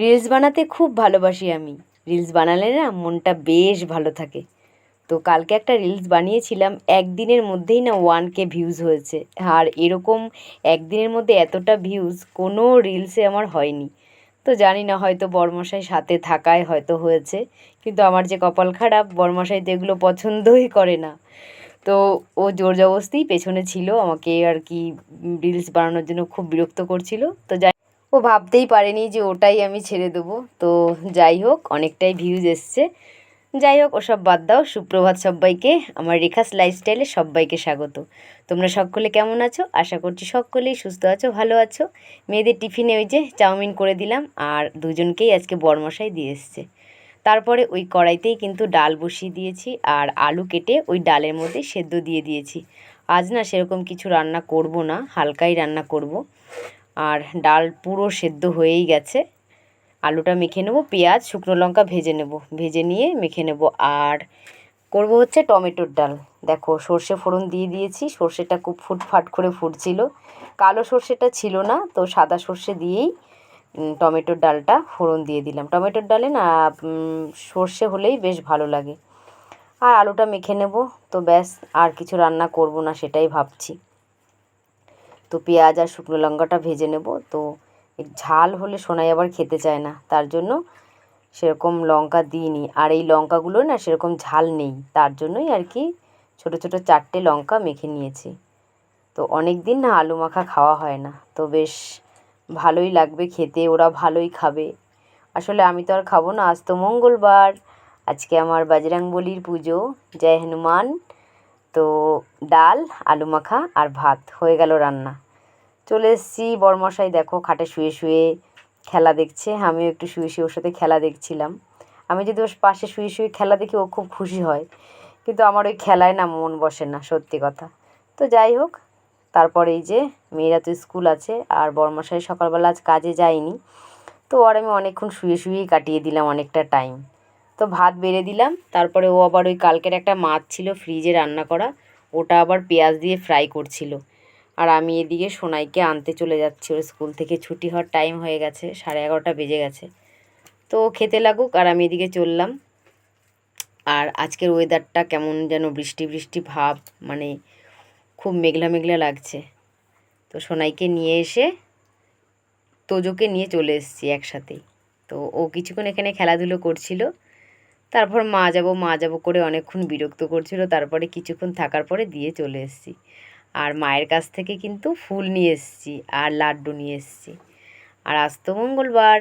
Reels বানাতে খুব ভালোবাসি আমি। রিলস বানালে না মনটা বেশ ভালো থাকে। তো কালকে একটা রিলস বানিয়েছিলাম, একদিনের মধ্যেই না 1K ভিউজ হয়েছে। আর এরকম একদিনের মধ্যে এতটা ভিউজ কোনো রিলসে আমার হয়নি। তো জানি না, হয়তো বরমশাই সাথে থাকায় হয়তো হয়েছে। কিন্তু আমার যে কপাল খারাপ, বরমশাই তো এগুলো পছন্দই করে না। তো ও জোর জবরদস্তিই পেছনে ছিল, আমাকে আর কি রিলস বানানোর জন্য খুব বিরক্ত করছিল। তো ও ভাবতেই পারেনি যে ওটাই আমি ছেড়ে দেবো। তো যাই হোক, অনেকটাই ভিউজ এসছে। যাই হোক, ওসব বাদ দাও। সুপ্রভাত সব্বাইকে, আমার রেখাস লাইফস্টাইলে সব্বাইকে স্বাগত। তোমরা সকলে কেমন আছো? আশা করছি সকলেই সুস্থ আছো, ভালো আছো। মেয়েদের টিফিনে ওই যে চাউমিন করে দিলাম, আর দুজনকেই আজকে বরমশাই দিয়ে এসছে। তারপরে ওই কড়াইতেই কিন্তু ডাল বসিয়ে দিয়েছি, আর আলু কেটে ওই ডালের মধ্যে সেদ্ধ দিয়ে দিয়েছি। আজ না সেরকম কিছু রান্না করব না, হালকাই রান্না করব। আর ডাল পুরো সেদ্ধ হয়েই গেছে। আলুটা মেখে নেব, পেঁয়াজ শুকনো লঙ্কা ভেজে নেব, ভেজে নিয়ে মেখে নেব। আর করব হচ্ছে টমেটোর ডাল। দেখো, সর্ষে ফোড়ন দিয়ে দিয়েছি, সর্ষেটা খুব ফুটফাট করে ফুটছিল। কালো সর্ষেটা ছিল না, তো সাদা সর্ষে দিয়েই টমেটোর ডালটা ফোড়ন দিয়ে দিলাম। টমেটোর ডালে না সর্ষে হলেই বেশ ভালো লাগে। আর আলুটা মেখে নেব। তো ব্যাস, আর কিছু রান্না করব না সেটাই ভাবছি। তো পেঁয়াজ আর শুকনো লঙ্কাটা ভেজে নেব। তো ঝাল হলে সোনাই আবার খেতে চায় না, তার জন্য সেরকম লঙ্কা দিইনি। আর এই লঙ্কাগুলো না সেরকম ঝাল নেই, তার জন্যই আর কি ছোটো ছোটো 4টে লঙ্কা মেখে নিয়েছি। তো অনেক দিন না আলু মাখা খাওয়া হয় না, তো বেশ ভালোই লাগবে খেতে, ওরা ভালোই খাবে। আসলে আমি তো আর খাবো না, আজ তো মঙ্গলবার, আজকে আমার বজরংবলির পুজো, জয় হনুমান। তো ডাল, আলু মাখা আর ভাত হয়ে গেল রান্না। চলে এসেছি। বরমশাই দেখো খাটে শুয়ে শুয়ে খেলা দেখছে, আমিও একটু শুয়ে শুয়ে ওর সাথে খেলা দেখছিলাম। আমি যদি ওর পাশে শুয়ে শুয়ে খেলা দেখি, ও খুব খুশি হয়। কিন্তু আমার ওই খেলায় না মন বসে না, সত্যি কথা। তো যাই হোক, তারপরে এই যে মেয়েরা তো স্কুল আছে, আর বরমশাই সকালবেলা আজ কাজে যায়নি। তো আর আমি অনেকক্ষণ শুয়ে শুয়েই কাটিয়ে দিলাম অনেকটা টাইম। তো ভাত বেড়ে দিলাম। তারপরে ও আবার ওই কালকের একটা মাছ ছিল ফ্রিজে রান্না করা, ওটা আবার পেঁয়াজ দিয়ে ফ্রাই করছিল। আর আমি এদিকে সোনাইকে আনতে চলে যাচ্ছি, ওর স্কুল থেকে ছুটি হওয়ার টাইম হয়ে গেছে, 11:30 বেজে গেছে। তো খেতে লাগুক, আর আমি এদিকে চললাম। আর আজকের ওয়েদারটা কেমন যেন বৃষ্টি বৃষ্টি ভাব, মানে খুব মেঘলা মেঘলা লাগছে। তো সোনাইকে নিয়ে এসে তোজোকে নিয়ে চলে এসেছি একসাথেই। তো ও কিছুক্ষণ এখানে খেলাধুলো করছিল। তারপর মা যাব করে অনেকক্ষণ বিরক্ত করছিল, তারপরে কিছুক্ষণ থাকার পরে দিয়ে চলে এসেছি। আর মায়ের কাছ থেকে কিন্তু ফুল নিয়ে এসেছি আর লাড্ডু নিয়ে এসেছি। আর আজ তো মঙ্গলবার,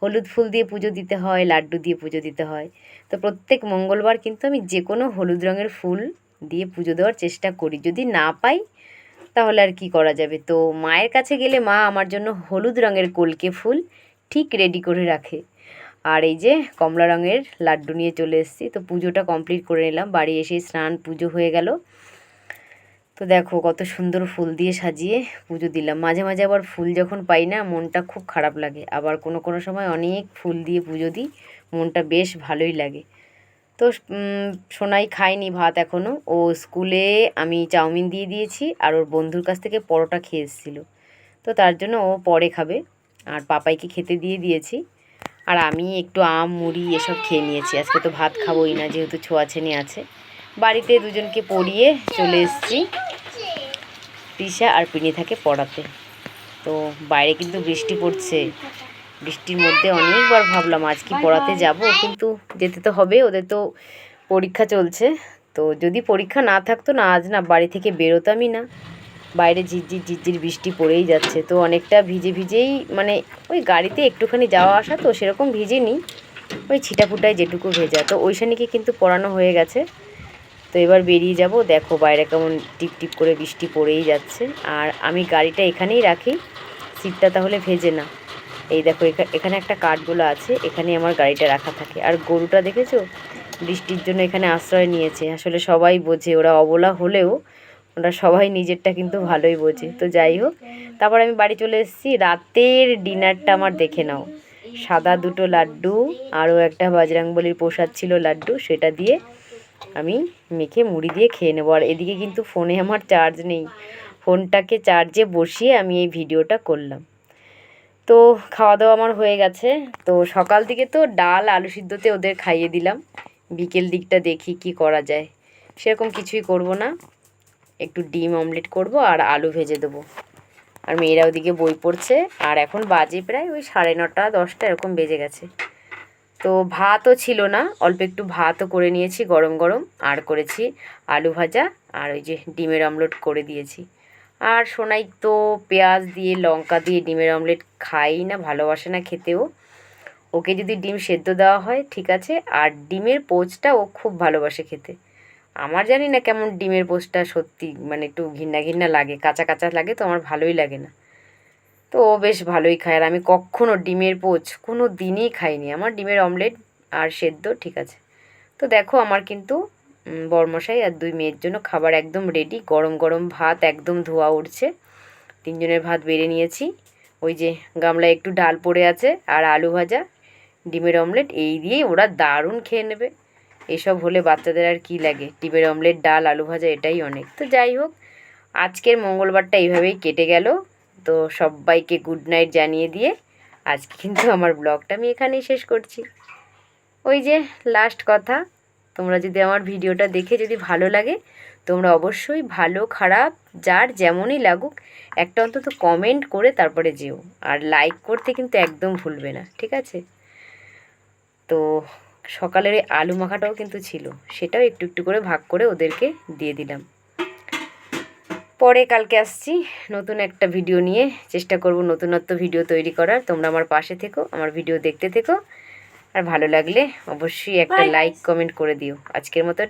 হলুদ ফুল দিয়ে পুজো দিতে হয়, লাড্ডু দিয়ে পুজো দিতে হয়। তো প্রত্যেক মঙ্গলবার কিন্তু আমি যে কোনো হলুদ রঙের ফুল দিয়ে পুজো দেওয়ার চেষ্টা করি। যদি না পাই তাহলে আর কি করা যাবে। তো মায়ের কাছে গেলে মা আমার জন্য হলুদ রঙের কলকে ফুল ঠিক রেডি করে রাখে। আর এই যে কমলা রঙের লাড্ডু নিয়ে চলে এসেছি। তো পুজোটা কমপ্লিট করে নিলাম, বাড়ি এসে স্নান পুজো হয়ে গেল। তো দেখো কত সুন্দর ফুল দিয়ে সাজিয়ে পুজো দিলাম। মাঝে মাঝে আবার ফুল যখন পাই না, মনটা খুব খারাপ লাগে। আবার কোনো কোনো সময় অনেক ফুল দিয়ে পুজো দিই, মনটা বেশ ভালোই লাগে। তো সোনাই খায়নি ভাত এখনও, ও স্কুলে আমি চাউমিন দিয়ে দিয়েছি, আর ওর বন্ধুর কাছ থেকে পরোটা খেয়ে এসেছিলো। তো তার জন্য ও পরে খাবে, আর পাপাইকে খেতে দিয়ে দিয়েছি। আর আমি একটু আম মুড়ি এসব খেয়ে নিয়েছি। আজকে তো ভাত খাবোই না, যেহেতু ছোঁয়াছেনি আছে। বাড়িতে দুজনকে পড়িয়ে চলে এসেছি, তৃষা আর পিনিথাকে পড়াতে। তো বাইরে কিন্তু বৃষ্টি পড়ছে, বৃষ্টির মধ্যে অনেকবার ভাবলাম আজ কি পড়াতে যাব, কিন্তু যেতে তো হবে, ওদের তো পরীক্ষা চলছে। তো যদি পরীক্ষা না থাকতো না, আজ না বাড়ি থেকে বেরোতামই না। বাইরে ঝিরঝির ঝিরঝির বৃষ্টি পড়েই যাচ্ছে, তো অনেকটা ভিজে ভিজেই, মানে ওই গাড়িতে একটুখানি যাওয়া আসা, তো সেরকম ভিজেনি, ওই ছিটাফুটায় যেটুকু ভেজা। তো ওইখানেকে কিন্তু পড়ানো হয়ে গেছে। তো এবার বেরিয়ে যাব। দেখো বাইরে কেমন টিপ টিপ করে বৃষ্টি পড়েই যাচ্ছে। আর আমি গাড়িটা এখানেই রাখি, সিটটা তাহলে ভেজে না। এই দেখো এখানে একটা কাঠগোলা আছে, এখানে আমার গাড়িটা রাখা থাকে। আর গরুটা দেখেছো, বৃষ্টির জন্য এখানে আশ্রয় নিয়েছে। আসলে সবাই বোঝে, ওরা অবলা হলেও ওরা সবাই নিজেরটা কিন্তু ভালোই বোঝে। তো যাই হোক, তারপর আমি বাড়ি চলে এসেছি। রাতের ডিনারটা আমার দেখে নাও, সাদা 2টো লাড্ডু, আরও একটা বজরংবলির প্রসাদ ছিল লাড্ডু, সেটা দিয়ে আমি মেখে মুড়ি দিয়ে খেয়ে নেবো। আর এদিকে কিন্তু ফোনে আমার চার্জ নেই, ফোনটাকে চার্জে বসিয়ে আমি এই ভিডিওটা করলাম। তো খাওয়া দাওয়া আমার হয়ে গেছে। তো সকাল থেকে তো ডাল আলু সিদ্ধতে ওদের খাইয়ে দিলাম। বিকেল দিকটা দেখি কি করা যায়। সেরকম কিছুই করব না, একটু ডিম অমলেট করব আর আলু ভেজে দেবো। আর মেয়েরা ওদিকে বই পড়ছে। আর এখন বাজে প্রায় ওই 9:30 10টা এরকম বেজে গেছে। তো ভাতও ছিল না, অল্প একটু ভাতও করে নিয়েছি গরম গরম, আর করেছি আলু ভাজা আর ওই যে ডিমের অমলেট করে দিয়েছি। আর সোনাই তো পেঁয়াজ দিয়ে লঙ্কা দিয়ে ডিমের অমলেট খাই না, ভালোবাসে না খেতেও। ওকে যদি ডিম সেদ্ধ দেওয়া হয় ঠিক আছে, আর ডিমের পোচটা ও খুব ভালোবাসে খেতে। আমার জানি না কেমন ডিমের পোচটা, সত্যি মানে একটু ঘিন্না ঘিন্না লাগে, কাঁচা কাঁচা লাগে, তো আমার ভালোই লাগে না। তো ও বেশ ভালোই খায়। আর আমি কখনও ডিমের পোচ কোনো দিনই খাইনি। আমার ডিমের অমলেট আর সেদ্ধ ঠিক আছে। তো দেখো আমার কিন্তু বরমশাই আর 2 মেয়ের জন্য খাবার একদম রেডি। গরম গরম ভাত একদম ধোয়া উঠছে। 3 জনের ভাত বেড়ে নিয়েছি। ওই যে গামলায় একটু ডাল পড়ে আছে আর আলু ভাজা, ডিমের অমলেট, এই দিয়েই ওরা দারুণ খেয়ে নেবে। এসব হলে বাচ্চাদের আর কি লাগে, ডিমের অমলেট ডাল আলু ভাজা এটাই অনেক। তো যাই হোক, আজকের মঙ্গলবারটা এইভাবেই কেটে গেল। তো সবাইকে গুড নাইট জানিয়ে দিয়ে আজকে কিন্তু আমার ব্লগটা আমি এখানেই শেষ করছি। ওই যে লাস্ট কথা, তোমরা যদি আমার ভিডিওটা দেখে যদি ভালো লাগে, তোমরা অবশ্যই ভালো খারাপ যার যেমনই লাগুক একটা অন্তত কমেন্ট করে তারপরে যেও। আর লাইক করতে কিন্তু একদম ভুলবে না, ঠিক আছে? তো সকালের এই আলু মাখাটাও কিন্তু ছিল, সেটাও একটু একটু করে ভাগ করে ওদেরকে দিয়ে দিলাম। পরে কালকে আসছি নতুন একটা ভিডিও নিয়ে, চেষ্টা করব নতুনত্ব ভিডিও তৈরি করার। তোমরা আমার পাশে থেকো, আমার ভিডিও দেখতে থেকো। আর ভালো লাগলে অবশ্যই একটা লাইক কমেন্ট করে দিও। আজকের মতো